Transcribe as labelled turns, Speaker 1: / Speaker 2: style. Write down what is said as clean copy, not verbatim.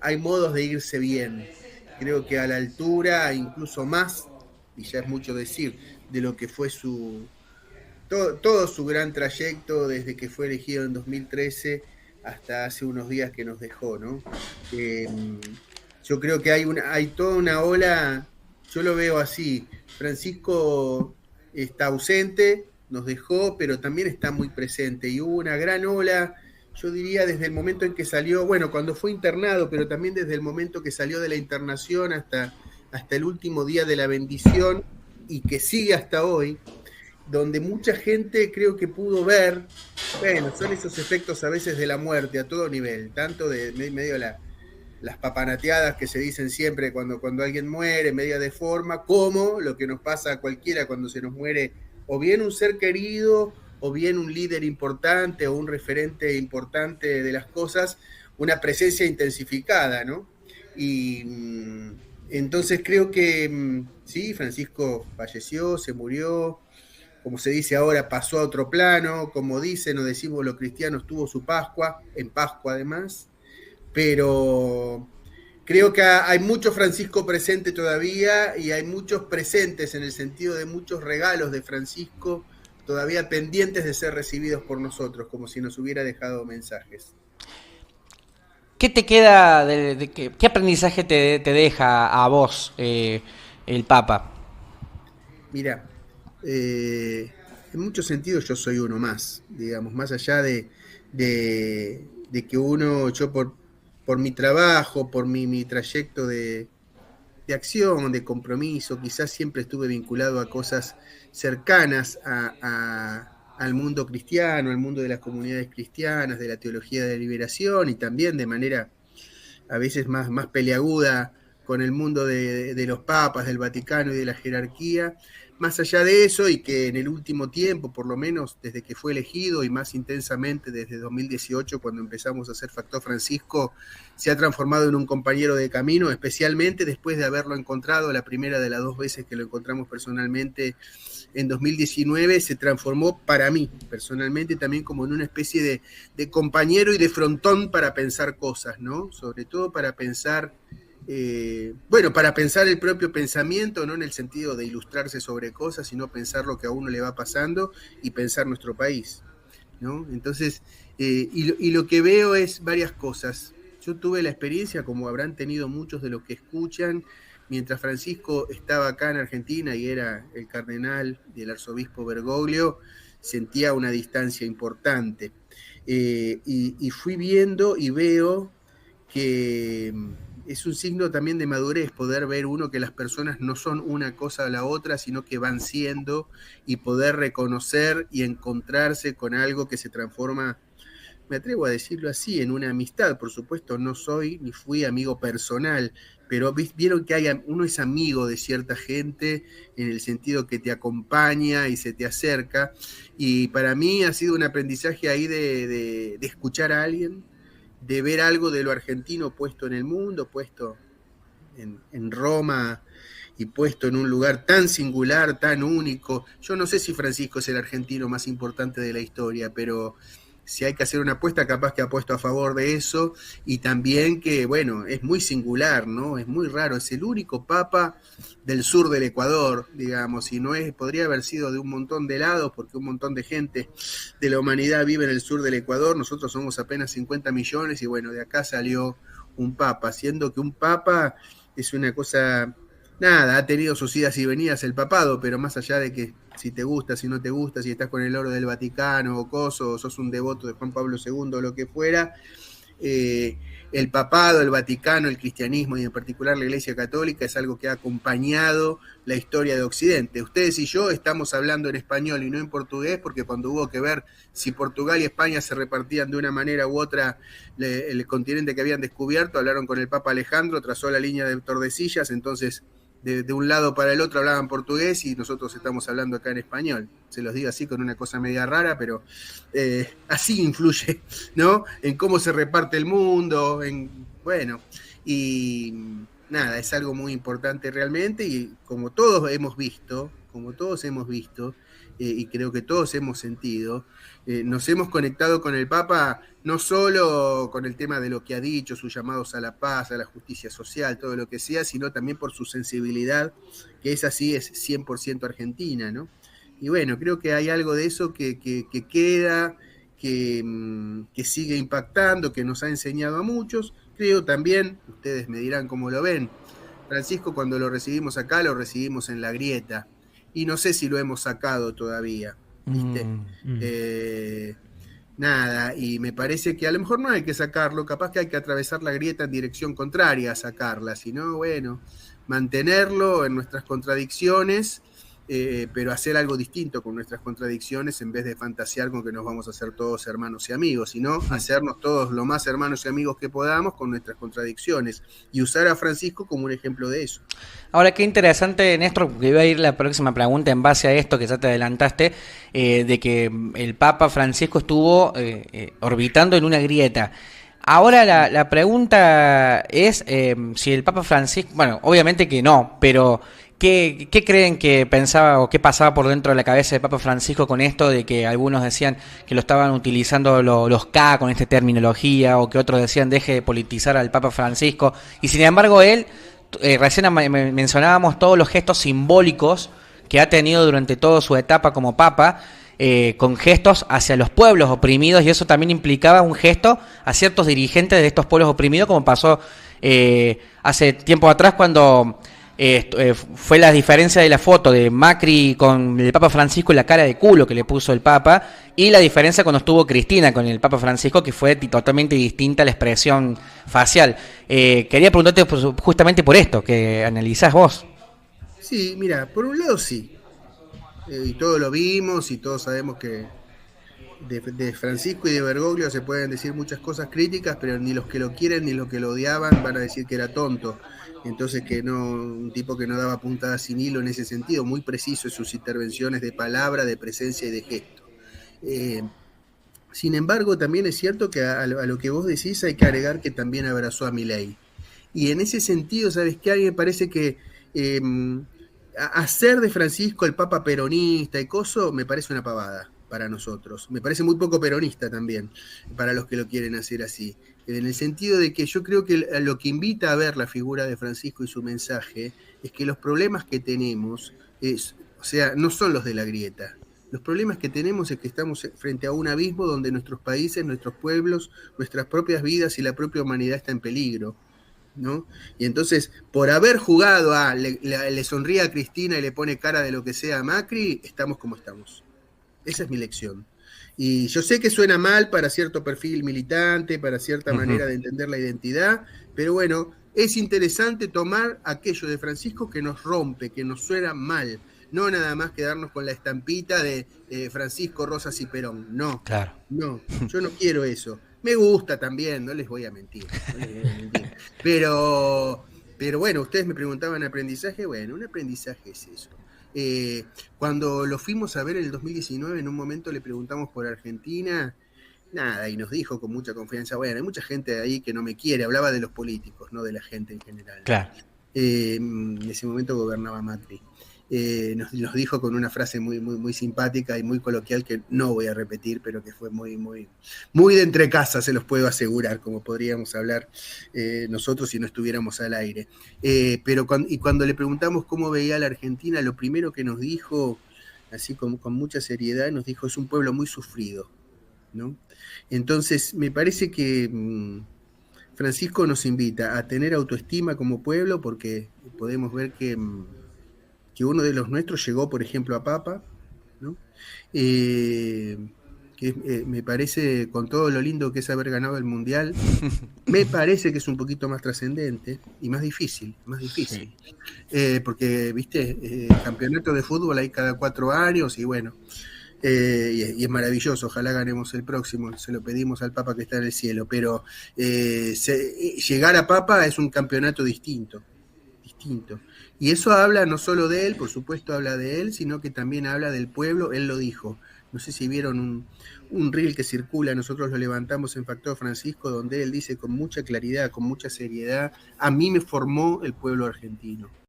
Speaker 1: hay modos de irse bien. Creo que a la altura, incluso más, y ya es mucho decir, de lo que fue todo su gran trayecto desde que fue elegido en 2013 hasta hace unos días que nos dejó, ¿no? Eh, yo creo que hay toda una ola, yo lo veo así, Francisco está ausente, nos dejó, pero también está muy presente y hubo una gran ola, yo diría desde el momento en que salió, bueno, cuando fue internado, pero también desde el momento que salió de la internación hasta el último día de la bendición y que sigue hasta hoy, donde mucha gente creo que pudo ver, bueno, son esos efectos a veces de la muerte a todo nivel, tanto de medio las papanateadas que se dicen siempre cuando alguien muere, media de forma, como lo que nos pasa a cualquiera cuando se nos muere o bien un ser querido, o bien un líder importante o un referente importante de las cosas, una presencia intensificada, ¿no? Y entonces creo que sí, Francisco falleció, se murió, como se dice ahora, pasó a otro plano, como dicen o decimos los cristianos, tuvo su Pascua, en Pascua además, pero creo que hay mucho Francisco presente todavía y hay muchos presentes en el sentido de muchos regalos de Francisco todavía pendientes de ser recibidos por nosotros, como si nos hubiera dejado mensajes.
Speaker 2: ¿Qué te queda qué aprendizaje te deja a vos el Papa?
Speaker 1: Mira, en muchos sentidos yo soy uno más, digamos, más allá de que yo por mi trabajo, por mi trayecto de acción, de compromiso, quizás siempre estuve vinculado a cosas cercanas al mundo cristiano, al mundo de las comunidades cristianas, de la teología de la liberación y también de manera a veces más peleaguda con el mundo de los papas, del Vaticano y de la jerarquía. Más allá de eso, y que en el último tiempo, por lo menos desde que fue elegido y más intensamente desde 2018, cuando empezamos a hacer Factor Francisco, se ha transformado en un compañero de camino, especialmente después de haberlo encontrado la primera de las dos veces que lo encontramos personalmente en 2019, se transformó para mí personalmente también como en una especie de compañero y de frontón para pensar cosas, ¿no? Sobre todo para pensar, bueno, para pensar el propio pensamiento, no en el sentido de ilustrarse sobre cosas, sino pensar lo que a uno le va pasando y pensar nuestro país, ¿no? Entonces, lo que veo es varias cosas. Yo tuve la experiencia, como habrán tenido muchos de los que escuchan, mientras Francisco estaba acá en Argentina y era el cardenal y el arzobispo Bergoglio, sentía una distancia importante. Y fui viendo y veo que es un signo también de madurez poder ver uno que las personas no son una cosa a la otra, sino que van siendo y poder reconocer y encontrarse con algo que se transforma, me atrevo a decirlo así, en una amistad. Por supuesto, no soy ni fui amigo personal, pero vieron que uno es amigo de cierta gente en el sentido que te acompaña y se te acerca. Y para mí ha sido un aprendizaje ahí de escuchar a alguien, de ver algo de lo argentino puesto en el mundo, puesto en Roma y puesto en un lugar tan singular, tan único. Yo no sé si Francisco es el argentino más importante de la historia, pero si hay que hacer una apuesta, capaz que apuesto a favor de eso, y también que, bueno, es muy singular, ¿no? Es muy raro, es el único papa del sur del Ecuador, digamos, y no es, podría haber sido de un montón de lados, porque un montón de gente de la humanidad vive en el sur del Ecuador, nosotros somos apenas 50 millones, y bueno, de acá salió un papa, siendo que un papa es una cosa, nada, ha tenido sus idas y venidas el papado, pero más allá de que si te gusta, si no te gusta, si estás con el oro del Vaticano o coso, o sos un devoto de Juan Pablo II o lo que fuera, eh, el papado, el Vaticano, el cristianismo y en particular la Iglesia Católica es algo que ha acompañado la historia de Occidente. Ustedes y yo estamos hablando en español y no en portugués porque cuando hubo que ver si Portugal y España se repartían de una manera u otra el continente que habían descubierto, hablaron con el Papa Alejandro, trazó la línea de Tordesillas, entonces de un lado para el otro hablaban portugués y nosotros estamos hablando acá en español. Se los digo así con una cosa media rara, pero así influye, ¿no? En cómo se reparte el mundo, bueno, y nada, es algo muy importante realmente y como todos hemos visto, y creo que todos hemos sentido, nos hemos conectado con el Papa no solo con el tema de lo que ha dicho, sus llamados a la paz, a la justicia social, todo lo que sea, sino también por su sensibilidad, que es así, es 100% argentina, ¿no? Y bueno, creo que hay algo de eso que queda, que sigue impactando, que nos ha enseñado a muchos. Creo también, ustedes me dirán cómo lo ven, Francisco cuando lo recibimos acá, lo recibimos en la grieta, y no sé si lo hemos sacado todavía, ¿viste?
Speaker 2: Mm, mm.
Speaker 1: Nada, y me parece que a lo mejor no hay que sacarlo, capaz que hay que atravesar la grieta en dirección contraria a sacarla, sino, bueno, mantenerlo en nuestras contradicciones, pero hacer algo distinto con nuestras contradicciones en vez de fantasear con que nos vamos a hacer todos hermanos y amigos, sino hacernos todos lo más hermanos y amigos que podamos con nuestras contradicciones y usar a Francisco como un ejemplo de eso.
Speaker 2: Ahora, qué interesante, Néstor, porque iba a ir la próxima pregunta en base a esto que ya te adelantaste, de que el Papa Francisco estuvo orbitando en una grieta. Ahora la pregunta es si el Papa Francisco, bueno, obviamente que no, pero ¿qué creen que pensaba o qué pasaba por dentro de la cabeza del Papa Francisco con esto de que algunos decían que lo estaban utilizando los K con esta terminología o que otros decían deje de politizar al Papa Francisco y sin embargo él, recién mencionábamos todos los gestos simbólicos que ha tenido durante toda su etapa como Papa, con gestos hacia los pueblos oprimidos y eso también implicaba un gesto a ciertos dirigentes de estos pueblos oprimidos como pasó hace tiempo atrás cuando fue la diferencia de la foto de Macri con el Papa Francisco y la cara de culo que le puso el Papa y la diferencia cuando estuvo Cristina con el Papa Francisco que fue totalmente distinta la expresión facial. Quería preguntarte justamente por esto, que analizás vos.
Speaker 1: Sí, mira, por un lado sí, y todos lo vimos y todos sabemos que de Francisco y de Bergoglio se pueden decir muchas cosas críticas, pero ni los que lo quieren ni los que lo odiaban van a decir que era tonto. Entonces que no, un tipo que no daba puntada sin hilo en ese sentido, muy preciso en sus intervenciones de palabra, de presencia y de gesto. Eh, Sin embargo, también es cierto que a lo que vos decís hay que agregar que también abrazó a Milei. Y en ese sentido, ¿sabes qué? A mí me parece que eh, hacer de Francisco el Papa peronista y coso me parece una pavada para nosotros. Me parece muy poco peronista también, para los que lo quieren hacer así. En el sentido de que yo creo que lo que invita a ver la figura de Francisco y su mensaje es que los problemas que tenemos, o sea, no son los de la grieta. Los problemas que tenemos es que estamos frente a un abismo donde nuestros países, nuestros pueblos, nuestras propias vidas y la propia humanidad está en peligro, ¿no? Y entonces, por haber jugado le sonríe a Cristina y le pone cara de lo que sea a Macri, estamos como estamos. Esa es mi lección. Y yo sé que suena mal para cierto perfil militante, para cierta manera de entender la identidad, pero bueno, es interesante tomar aquello de Francisco que nos rompe, que nos suena mal. No nada más quedarnos con la estampita de Francisco, Rosas y Perón. No,
Speaker 2: Claro.
Speaker 1: no, yo no quiero eso. Me gusta también, no les voy a mentir. No les voy a mentir. Pero bueno, ustedes me preguntaban aprendizaje. Bueno, un aprendizaje es eso. Cuando lo fuimos a ver en el 2019, en un momento le preguntamos por Argentina, nada, y nos dijo con mucha confianza, bueno, hay mucha gente ahí que no me quiere, hablaba de los políticos, no de la gente en general.
Speaker 2: Claro.
Speaker 1: En ese momento gobernaba Macri. Nos dijo con una frase muy simpática y muy coloquial que no voy a repetir, pero que fue muy de entre casa, se los puedo asegurar, como podríamos hablar nosotros si no estuviéramos al aire. Pero cuando le preguntamos cómo veía a la Argentina, lo primero que nos dijo, así con mucha seriedad, nos dijo, es un pueblo muy sufrido, ¿no? Entonces, me parece que Francisco nos invita a tener autoestima como pueblo porque podemos ver que uno de los nuestros llegó, por ejemplo, a Papa, ¿no? Eh, me parece, con todo lo lindo que es haber ganado el Mundial, me parece que es un poquito más trascendente y más difícil,
Speaker 2: Sí.
Speaker 1: porque, viste, campeonato de fútbol hay cada 4 años y bueno, y es maravilloso, ojalá ganemos el próximo, se lo pedimos al Papa que está en el cielo, pero llegar a Papa es un campeonato distinto. Y eso habla no solo de él, por supuesto habla de él, sino que también habla del pueblo, él lo dijo. No sé si vieron un reel que circula, nosotros lo levantamos en Factor Francisco, donde él dice con mucha claridad, con mucha seriedad, a mí me formó el pueblo argentino.